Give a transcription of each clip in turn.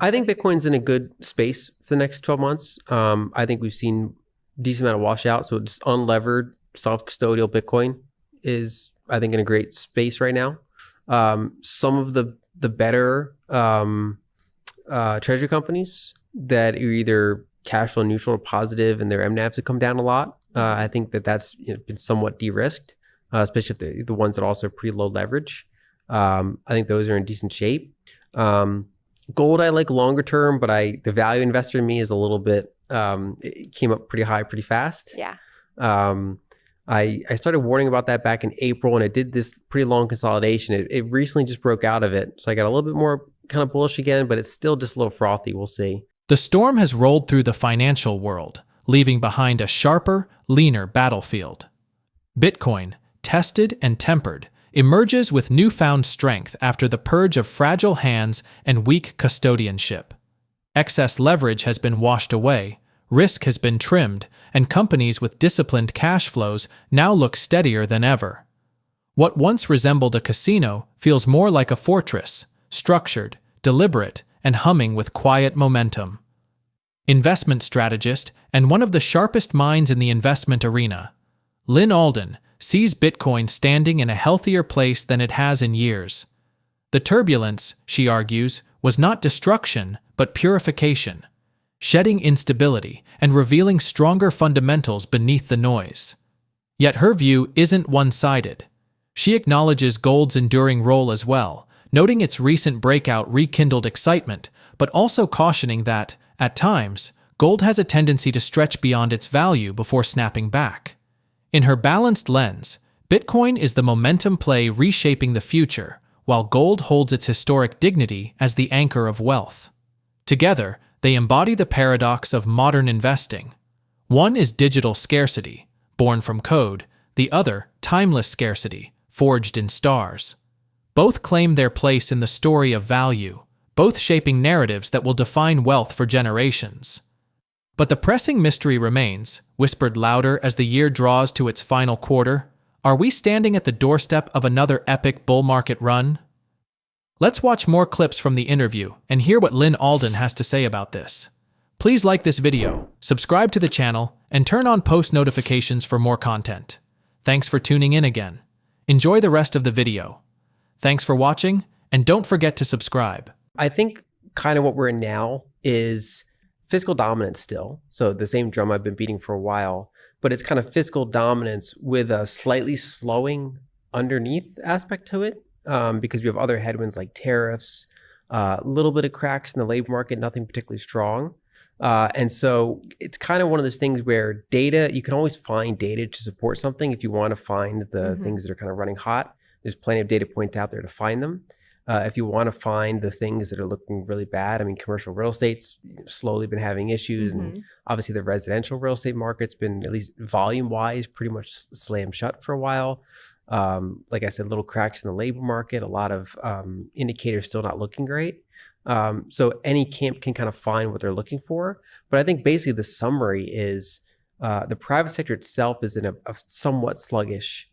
I think Bitcoin's in a good space for the next 12 months. I think we've seen a decent amount of washout. So just unlevered self-custodial Bitcoin is, I think, in a great space right now. Some of the better treasury companies that are either cash flow neutral or positive and their MNAVs have come down a lot. I think that's been somewhat de-risked, especially if the ones that also have pretty low leverage. I think those are in decent shape. Gold I like longer term, but the value investor in me is a little bit, it came up pretty high pretty fast. Yeah. I started warning about that back in April, and it did this pretty long consolidation. It recently just broke out of it. So I got a little bit more kind of bullish again, but it's still just a little frothy. We'll see. The storm has rolled through the financial world, leaving behind a sharper, leaner battlefield. Bitcoin, tested and tempered, emerges with newfound strength after the purge of fragile hands and weak custodianship. Excess leverage has been washed away, risk has been trimmed, and companies with disciplined cash flows now look steadier than ever. What once resembled a casino feels more like a fortress, structured, deliberate, and humming with quiet momentum. Investment strategist and one of the sharpest minds in the investment arena, Lyn Alden sees Bitcoin standing in a healthier place than it has in years. The turbulence, she argues, was not destruction, but purification, shedding instability and revealing stronger fundamentals beneath the noise. Yet her view isn't one-sided. She acknowledges gold's enduring role as well, noting its recent breakout rekindled excitement, but also cautioning that, at times, gold has a tendency to stretch beyond its value before snapping back. In her balanced lens, Bitcoin is the momentum play reshaping the future, while gold holds its historic dignity as the anchor of wealth. Together, they embody the paradox of modern investing. One is digital scarcity, born from code, the other, timeless scarcity, forged in stars. Both claim their place in the story of value, both shaping narratives that will define wealth for generations. But the pressing mystery remains, whispered louder as the year draws to its final quarter. Are we standing at the doorstep of another epic bull market run? Let's watch more clips from the interview and hear what Lyn Alden has to say about this. Please like this video, subscribe to the channel, and turn on post notifications for more content. Thanks for tuning in again. Enjoy the rest of the video. Thanks for watching, and don't forget to subscribe. I think kind of what we're in now is fiscal dominance still. So the same drum I've been beating for a while, but it's kind of fiscal dominance with a slightly slowing underneath aspect to it, because we have other headwinds like tariffs, a little bit of cracks in the labor market, nothing particularly strong. And so it's kind of one of those things where data, you can always find data to support something if you want to find the things that are kind of running hot. There's plenty of data points out there to find them. If you want to find the things that are looking really bad, I mean, commercial real estate's slowly been having issues, and obviously the residential real estate market's been, at least volume-wise, pretty much slammed shut for a while. Like I said, little cracks in the labor market, a lot of indicators still not looking great. So any camp can kind of find what they're looking for. But I think basically the summary is the private sector itself is in a somewhat sluggish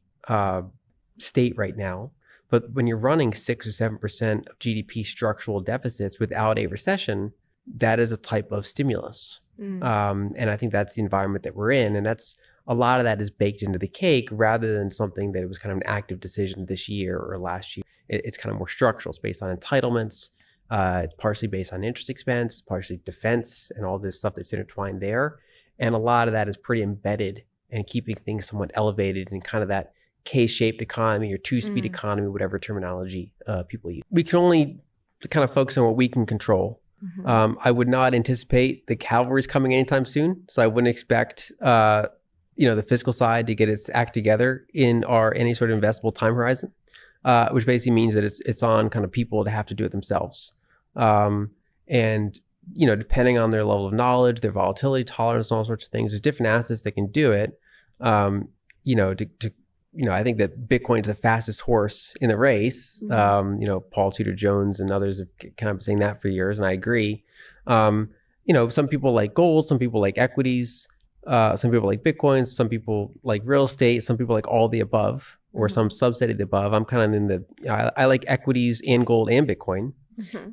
state right now. But when you're running 6 or 7% of GDP structural deficits without a recession, that is a type of stimulus. And I think that's the environment that we're in. And that's a lot of that is baked into the cake rather than something that it was kind of an active decision this year or last year. It's kind of more structural. It's based on entitlements. It's partially based on interest expense, partially defense and all this stuff that's intertwined there. And a lot of that is pretty embedded and keeping things somewhat elevated in kind of that K-shaped economy or two-speed economy, whatever terminology people use. We can only kind of focus on what we can control. I would not anticipate the cavalry's coming anytime soon. So I wouldn't expect the fiscal side to get its act together in any sort of investable time horizon, which basically means that it's on kind of people to have to do it themselves. And depending on their level of knowledge, their volatility tolerance, and all sorts of things, there's different assets that can do it. I think that Bitcoin's the fastest horse in the race. Paul Tudor Jones and others have kind of been saying that for years, and I agree. Some people like gold, some people like equities, some people like Bitcoin, some people like real estate, some people like all the above or some subset of the above. I'm kind of in I like equities and gold and Bitcoin.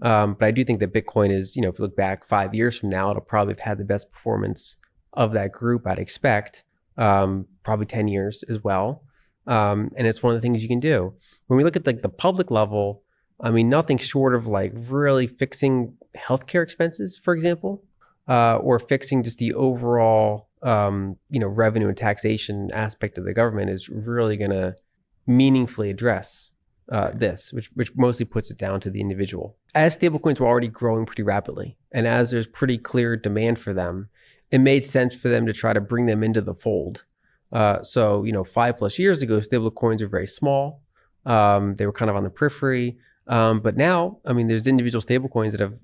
But I do think that Bitcoin is, if you look back 5 years from now, it'll probably have had the best performance of that group, I'd expect, probably 10 years as well. And it's one of the things you can do. When we look at like the public level, I mean, nothing short of like really fixing healthcare expenses, for example, or fixing just the overall, revenue and taxation aspect of the government is really going to meaningfully address this, which mostly puts it down to the individual. As stablecoins were already growing pretty rapidly, and as there's pretty clear demand for them, it made sense for them to try to bring them into the fold. So 5+ years ago, stablecoins were very small. They were kind of on the periphery. But now, I mean, there's individual stablecoins that have,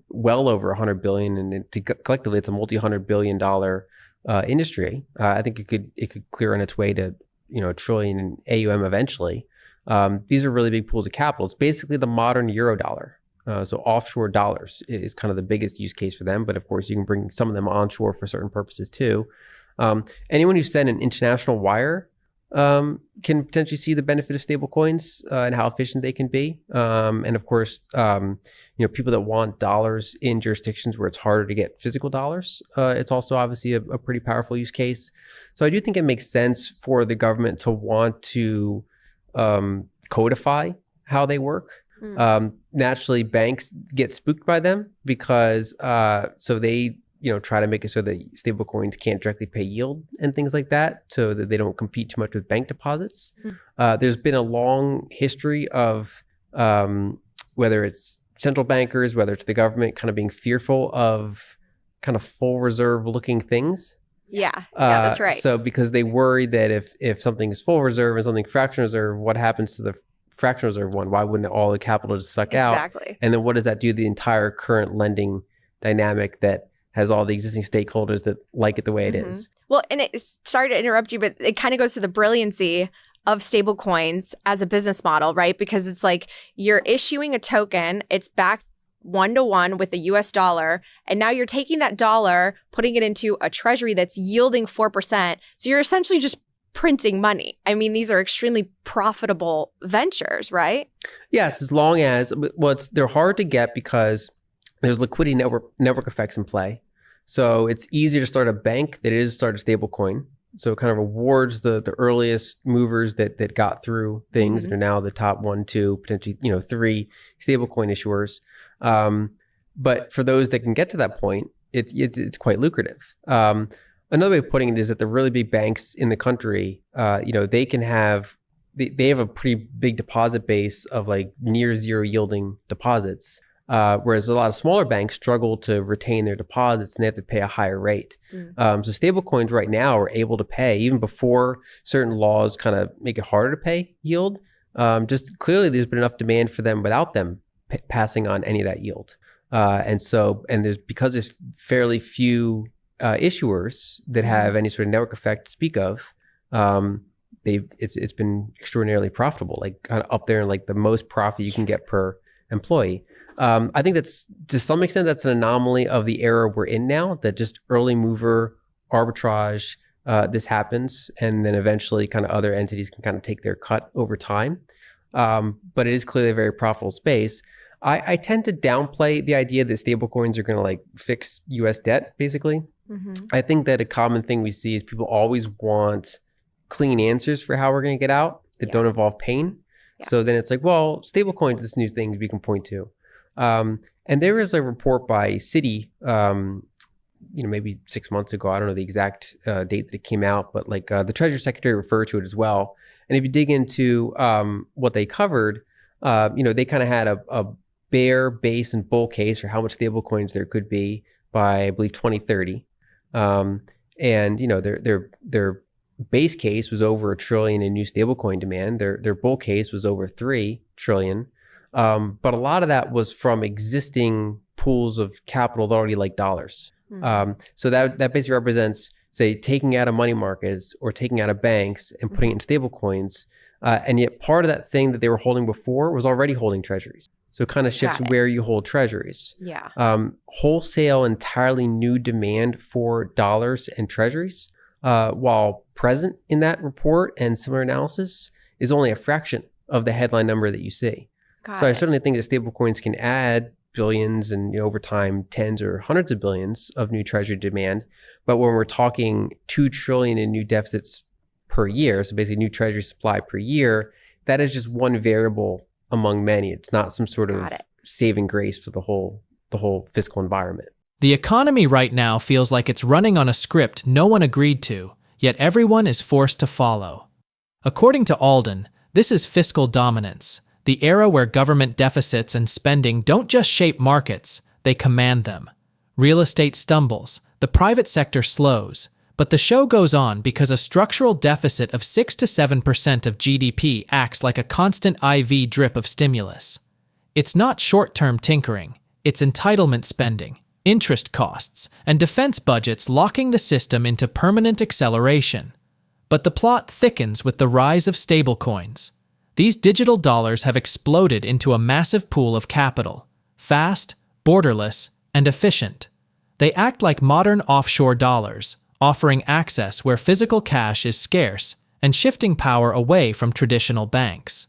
well over 100 billion, and collectively, it's a multi-$100 billion industry. I think it could clear on its way to, $1 trillion in AUM eventually. These are really big pools of capital. It's basically the modern euro dollar. So offshore dollars is kind of the biggest use case for them. But of course, you can bring some of them onshore for certain purposes too. Anyone who sent an international wire can potentially see the benefit of stablecoins and how efficient they can be. And of course, people that want dollars in jurisdictions where it's harder to get physical dollars, it's also obviously a pretty powerful use case. So I do think it makes sense for the government to want to codify how they work. Naturally, banks get spooked by them because so they try to make it so that stablecoins can't directly pay yield and things like that, so that they don't compete too much with bank deposits. There's been a long history of whether it's central bankers, whether it's the government, kind of being fearful of kind of full reserve looking things. Yeah, that's right. So because they worry that if something is full reserve and something fractional reserve, what happens to the fractional reserve one? Why wouldn't all the capital just suck out? Exactly. And then what does that do to the entire current lending dynamic that has all the existing stakeholders that like it the way it is? Well, and sorry to interrupt you, but it kind of goes to the brilliancy of stablecoins as a business model, right? Because it's like you're issuing a token, it's backed 1-to-1 with the US dollar, and now you're taking that dollar, putting it into a treasury that's yielding 4%. So you're essentially just printing money. I mean, these are extremely profitable ventures, right? Yes, as long as, they're hard to get because there's liquidity network effects in play. So it's easier to start a bank than it is to start a stable coin. So it kind of rewards the earliest movers that got through things and are now the top 1, 2, potentially 3 stablecoin issuers. But for those that can get to that point, it's quite lucrative. Another way of putting it is that the really big banks in the country, they can have they have a pretty big deposit base of like near zero yielding deposits. Whereas a lot of smaller banks struggle to retain their deposits and they have to pay a higher rate. So stablecoins right now are able to pay, even before certain laws kind of make it harder to pay yield. Just clearly there's been enough demand for them without them passing on any of that yield. And there's fairly few issuers that have any sort of network effect to speak of. It's been extraordinarily profitable, like kind of up there in like the most profit you can get per employee. I think that's, to some extent, that's an anomaly of the era we're in now, that just early mover arbitrage, this happens, and then eventually kind of other entities can kind of take their cut over time. But it is clearly a very profitable space. I tend to downplay the idea that stablecoins are going to like fix US debt, basically. I think that a common thing we see is people always want clean answers for how we're going to get out that don't involve pain. So then it's like, well, stablecoins is this new thing we can point to. And there is a report by Citi, maybe 6 months ago. I don't know the exact date that it came out, but like the Treasury Secretary referred to it as well. And if you dig into what they covered, they kind of had a bear, base, and bull case for how much stablecoins there could be by, I believe, 2030. Their base case was over $1 trillion in new stablecoin demand. Their bull case was over $3 trillion. But a lot of that was from existing pools of capital that already like dollars. So that basically represents, say, taking out of money markets or taking out of banks and putting it in stable coins. And yet part of that thing that they were holding before was already holding treasuries. So it kind of shifts where you hold treasuries. Wholesale, entirely new demand for dollars and treasuries, while present in that report and similar analysis, is only a fraction of the headline number that you see. Got So I it. certainly think that stablecoins can add billions and over time tens or hundreds of billions of new treasury demand. But when we're talking 2 trillion in new deficits per year, so basically new treasury supply per year, that is just one variable among many. It's not some sort of saving grace for the whole fiscal environment. The economy right now feels like it's running on a script no one agreed to, yet everyone is forced to follow. According to Alden, this is fiscal dominance, the era where government deficits and spending don't just shape markets, they command them. Real estate stumbles, the private sector slows, but the show goes on because a structural deficit of 6 to 7% of GDP acts like a constant IV drip of stimulus. It's not short-term tinkering, it's entitlement spending, interest costs, and defense budgets locking the system into permanent acceleration. But the plot thickens with the rise of stablecoins. These digital dollars have exploded into a massive pool of capital, fast, borderless, and efficient. They act like modern offshore dollars, offering access where physical cash is scarce and shifting power away from traditional banks.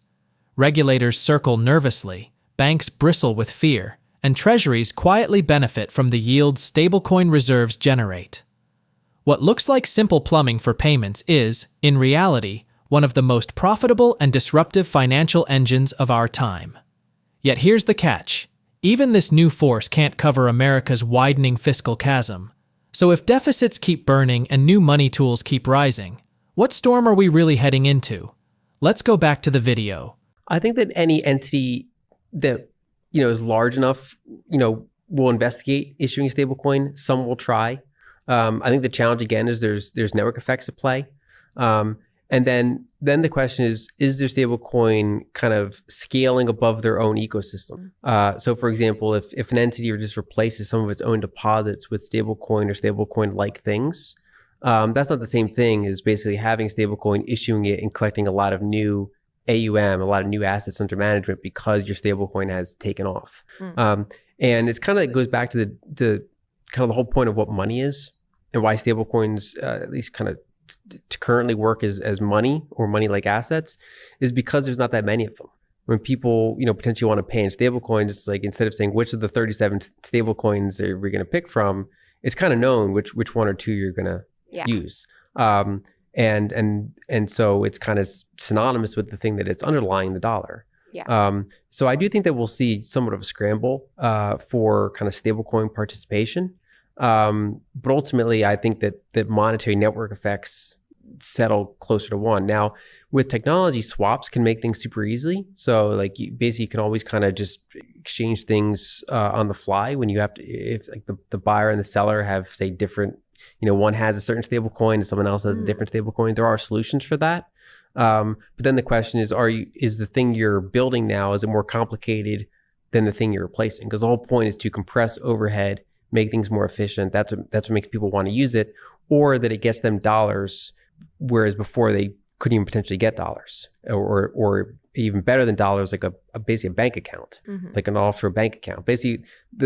Regulators circle nervously, banks bristle with fear, and treasuries quietly benefit from the yields stablecoin reserves generate. What looks like simple plumbing for payments is, in reality, one of the most profitable and disruptive financial engines of our time. Yet here's the catch. Even this new force can't cover America's widening fiscal chasm. So if deficits keep burning and new money tools keep rising, what storm are we really heading into? Let's go back to the video. I think that any entity that is large enough, will investigate issuing a stablecoin. Some will try. I think the challenge again is there's network effects at play, and then the question is their stablecoin kind of scaling above their own ecosystem? So, for example, if an entity just replaces some of its own deposits with stablecoin or stablecoin-like things, that's not the same thing as basically having stablecoin, issuing it, and collecting a lot of new AUM, a lot of new assets under management because your stablecoin has taken off. And it's kind of, it goes back to the kind of the whole point of what money is and why stablecoins, at least kind of to currently work as money or money-like assets, is because there's not that many of them. When people, potentially want to pay in stablecoins, it's like instead of saying which of the 37 stablecoins are we going to pick from, it's kind of known which one or two you're going to use. And so it's kind of synonymous with the thing that it's underlying the dollar. So I do think that we'll see somewhat of a scramble for kind of stablecoin participation. But ultimately, I think that monetary network effects settle closer to one. Now, with technology, swaps can make things super easily. So like you can always kind of just exchange things on the fly when you have to, if like the buyer and the seller have, say, different, one has a certain stable coin and someone else has a different stable coin. There are solutions for that. But then the question is, is the thing you're building now, is it more complicated than the thing you're replacing? Because the whole point is to compress overhead, make things more efficient. That's what makes people want to use it, or that it gets them dollars, whereas before they couldn't even potentially get dollars, or even better than dollars, like basically a bank account, like an offshore bank account. Basically,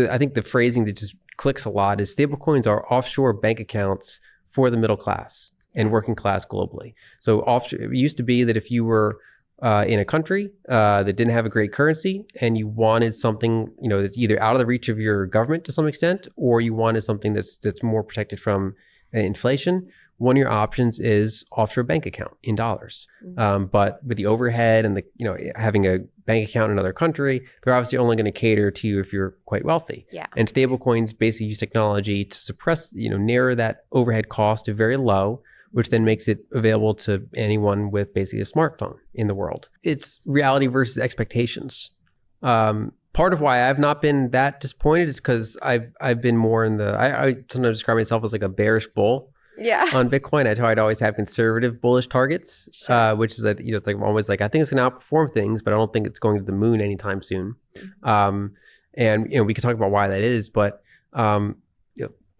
I think the phrasing that just clicks a lot is stablecoins are offshore bank accounts for the middle class and working class globally. So offshore, it used to be that if you were in a country that didn't have a great currency and you wanted something, that's either out of the reach of your government to some extent, or you wanted something that's more protected from inflation, one of your options is offshore bank account in dollars. But with the overhead and having a bank account in another country, they're obviously only going to cater to you if you're quite wealthy. And stablecoins basically use technology to suppress, narrow that overhead cost to very low, which then makes it available to anyone with basically a smartphone in the world. It's reality versus expectations. Part of why I've not been that disappointed is because I've been more in I sometimes describe myself as like a bearish bull on Bitcoin. I try to always have conservative bullish targets, which is that, it's like I'm always like, I think it's going to outperform things, but I don't think it's going to the moon anytime soon. And we could talk about why that is, but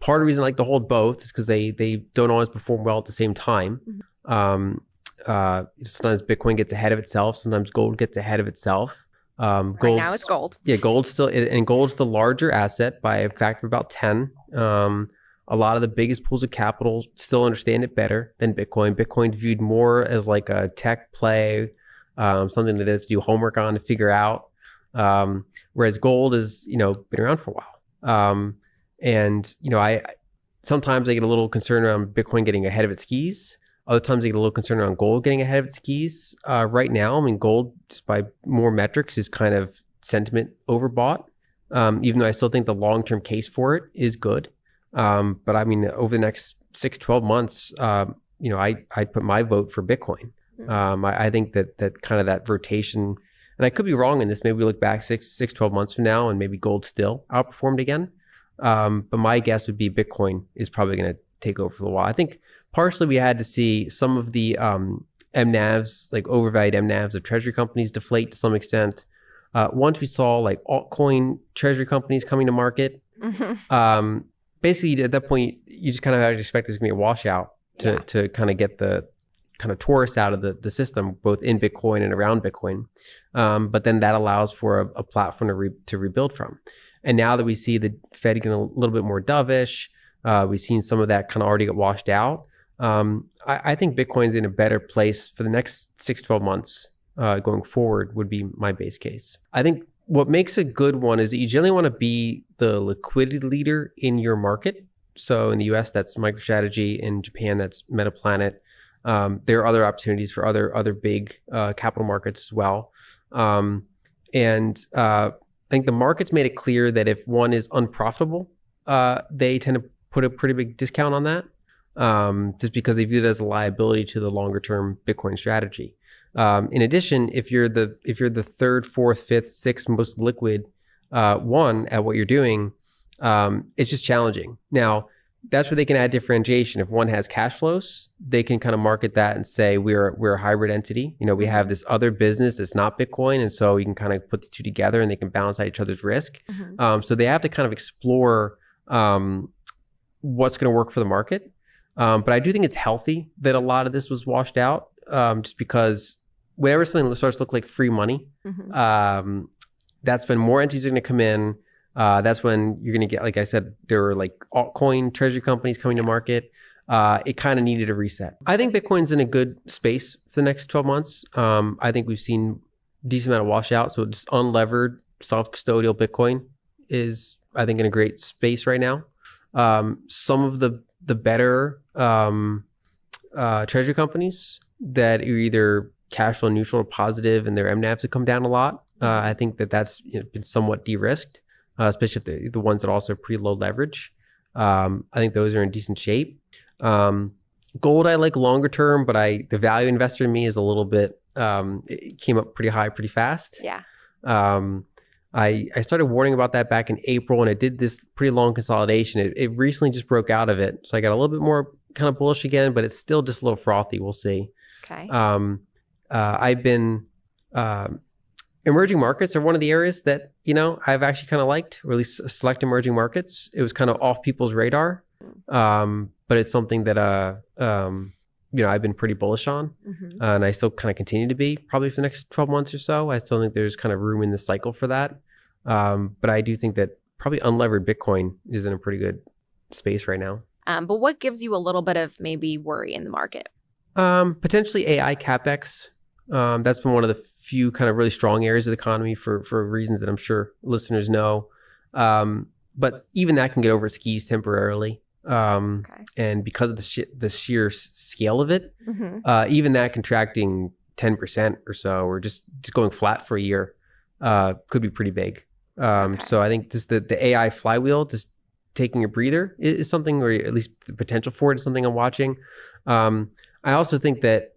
part of the reason I like to hold both is because they don't always perform well at the same time. Sometimes Bitcoin gets ahead of itself. Sometimes gold gets ahead of itself. Right now it's gold. Yeah, gold's the larger asset by a factor of about 10. A lot of the biggest pools of capital still understand it better than Bitcoin. Bitcoin's viewed more as like a tech play, something that is to do homework on to figure out. Whereas gold is, been around for a while. And I sometimes I get a little concerned around Bitcoin getting ahead of its skis. Other times I get a little concerned around gold getting ahead of its skis. Right now, I mean, gold, just by more metrics, is kind of sentiment overbought. Even though I still think the long-term case for it is good. But I mean, over the next 6-12 months, I put my vote for Bitcoin. I think that kind of that rotation, and I could be wrong in this. Maybe we look back 12 months from now and maybe gold still outperformed again. But my guess would be Bitcoin is probably going to take over for a while. I think partially we had to see some of the MNAVs, like overvalued MNAVs of treasury companies, deflate to some extent. Once we saw like altcoin treasury companies coming to market, basically at that point, you just kind of have to expect there's going to be a washout to kind of get the kind of tourists out of the system, both in Bitcoin and around Bitcoin. But then that allows for a platform to rebuild from. And now that we see the Fed getting a little bit more dovish, we've seen some of that kind of already get washed out. I think Bitcoin's in a better place for the next 6-12 months going forward would be my base case. I think what makes a good one is that you generally want to be the liquidity leader in your market. So in the US, that's MicroStrategy. In Japan, that's Metaplanet. There are other opportunities for other big capital markets as well. I think the market's made it clear that if one is unprofitable, they tend to put a pretty big discount on that, just because they view it as a liability to the longer term Bitcoin strategy. In addition, if you're the third, fourth, fifth, sixth most liquid one at what you're doing, it's just challenging. Now, that's where they can add differentiation. If one has cash flows, they can kind of market that and say we're a hybrid entity. We have this other business that's not Bitcoin, and so you can kind of put the two together and they can balance out each other's risk. So they have to kind of explore what's going to work for the market. But I do think it's healthy that a lot of this was washed out, just because whenever something starts to look like free money, that's when more entities are going to come in. That's when you're going to get, like I said, there were like altcoin treasury companies coming to market. It kind of needed a reset. I think Bitcoin's in a good space for the next 12 months. I think we've seen a decent amount of washout. So just unlevered self-custodial Bitcoin is, I think, in a great space right now. Some of the better treasury companies that are either cash flow neutral or positive and their MNAVs have come down a lot. I think that's been somewhat de-risked. Especially if the ones that also are pretty low leverage. I think those are in decent shape. Gold I like longer term, but the value investor in me is a little bit, it came up pretty high pretty fast. Yeah. I started warning about that back in April, and it did this pretty long consolidation. It recently just broke out of it. So I got a little bit more kind of bullish again, but it's still just a little frothy. We'll see. Okay. I've been... emerging markets are one of the areas that, I've actually kind of liked, or at least select emerging markets. It was kind of off people's radar. But it's something that, I've been pretty bullish on. And I still kind of continue to be probably for the next 12 months or so. I still think there's kind of room in the cycle for that. But I do think that probably unlevered Bitcoin is in a pretty good space right now. But what gives you a little bit of maybe worry in the market? Potentially AI CapEx. That's been one of the few kind of really strong areas of the economy for reasons that I'm sure listeners know. But even that can get over its skis temporarily. And because of the sheer scale of it, even that contracting 10% or so, or just going flat for a year, could be pretty big. So I think just the AI flywheel, just taking a breather is something, or at least the potential for it is something I'm watching. I also think that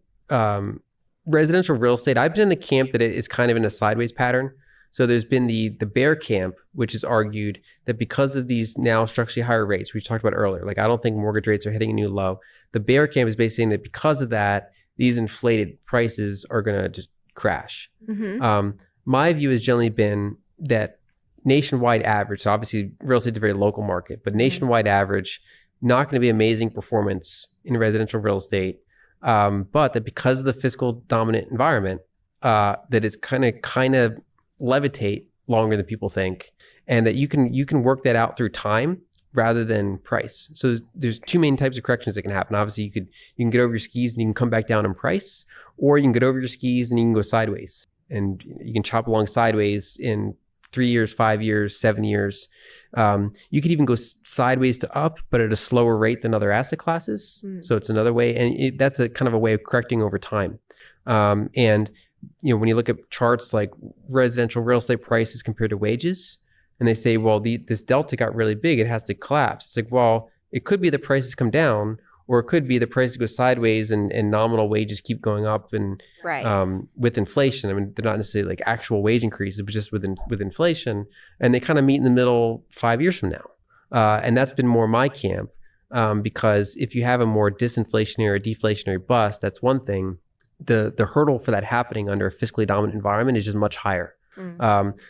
residential real estate, I've been in the camp that it is kind of in a sideways pattern. So there's been the bear camp, which has argued that because of these now structurally higher rates, we talked about earlier, like I don't think mortgage rates are hitting a new low. The bear camp is basically saying that because of that, these inflated prices are going to just crash. My view has generally been that nationwide average, so obviously real estate is a very local market, but nationwide average, not going to be amazing performance in residential real estate. But that because of the fiscal dominant environment, that it's kind of levitate longer than people think, and that you can work that out through time rather than price. So there's two main types of corrections that can happen. Obviously, you can get over your skis and you can come back down in price, or you can get over your skis and you can go sideways. and you can chop along sideways in 3 years, 5 years, 7 years. You could even go sideways to up, but at a slower rate than other asset classes. So it's another way, and that's a kind of a way of correcting over time. And when you look at charts like residential real estate prices compared to wages, and they say, well, this delta got really big, it has to collapse. It's like, well, it could be the prices come down, or it could be the prices go sideways and nominal wages keep going up. And with inflation, I mean, they're not necessarily like actual wage increases, but just with inflation. And they kind of meet in the middle 5 years from now. And that's been more my camp, because if you have a more disinflationary or deflationary bust, that's one thing. The hurdle for that happening under a fiscally dominant environment is just much higher.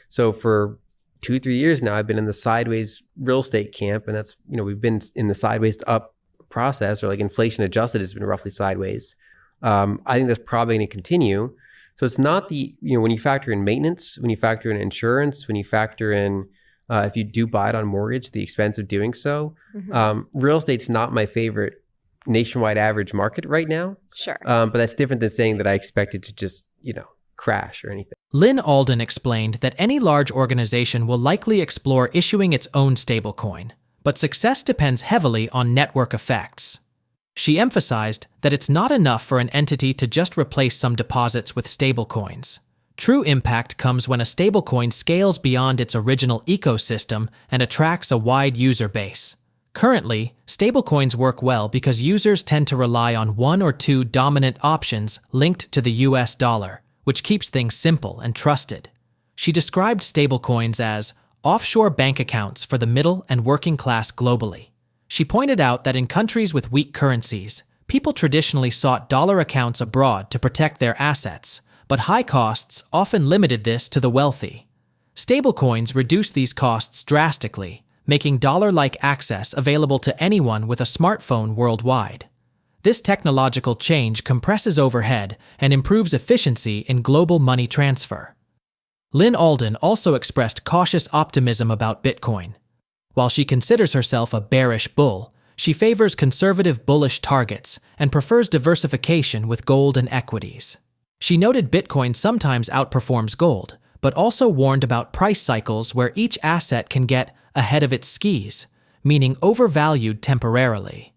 So for 2-3 years now, I've been in the sideways real estate camp, and that's, we've been in the sideways to up process, or like inflation adjusted has been roughly sideways. I think that's probably going to continue. So it's not when you factor in maintenance, when you factor in insurance, when you factor in if you do buy it on mortgage, the expense of doing so, real estate's not my favorite nationwide average market right now. Sure. But that's different than saying that I expect it to just, crash or anything. Lyn Alden explained that any large organization will likely explore issuing its own stablecoin, but success depends heavily on network effects. She emphasized that it's not enough for an entity to just replace some deposits with stablecoins. True impact comes when a stablecoin scales beyond its original ecosystem and attracts a wide user base. Currently, stablecoins work well because users tend to rely on one or two dominant options linked to the US dollar, which keeps things simple and trusted. She described stablecoins as offshore bank accounts for the middle and working class globally. She pointed out that in countries with weak currencies, people traditionally sought dollar accounts abroad to protect their assets, but high costs often limited this to the wealthy. Stablecoins reduce these costs drastically, making dollar-like access available to anyone with a smartphone worldwide. This technological change compresses overhead and improves efficiency in global money transfer. Lyn Alden also expressed cautious optimism about Bitcoin. While she considers herself a bearish bull, she favors conservative bullish targets and prefers diversification with gold and equities. She noted Bitcoin sometimes outperforms gold, but also warned about price cycles where each asset can get ahead of its skis, meaning overvalued temporarily.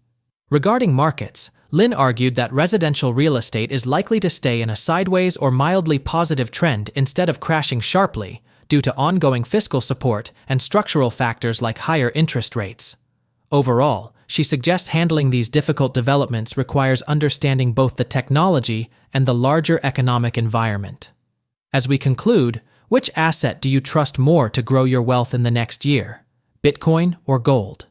Regarding markets, Lyn argued that residential real estate is likely to stay in a sideways or mildly positive trend instead of crashing sharply due to ongoing fiscal support and structural factors like higher interest rates. Overall, she suggests handling these difficult developments requires understanding both the technology and the larger economic environment. As we conclude, which asset do you trust more to grow your wealth in the next year? Bitcoin or gold?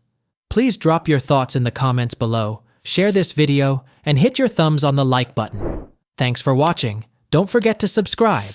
Please drop your thoughts in the comments below, share this video, and hit your thumbs on the like button. Thanks for watching. Don't forget to subscribe.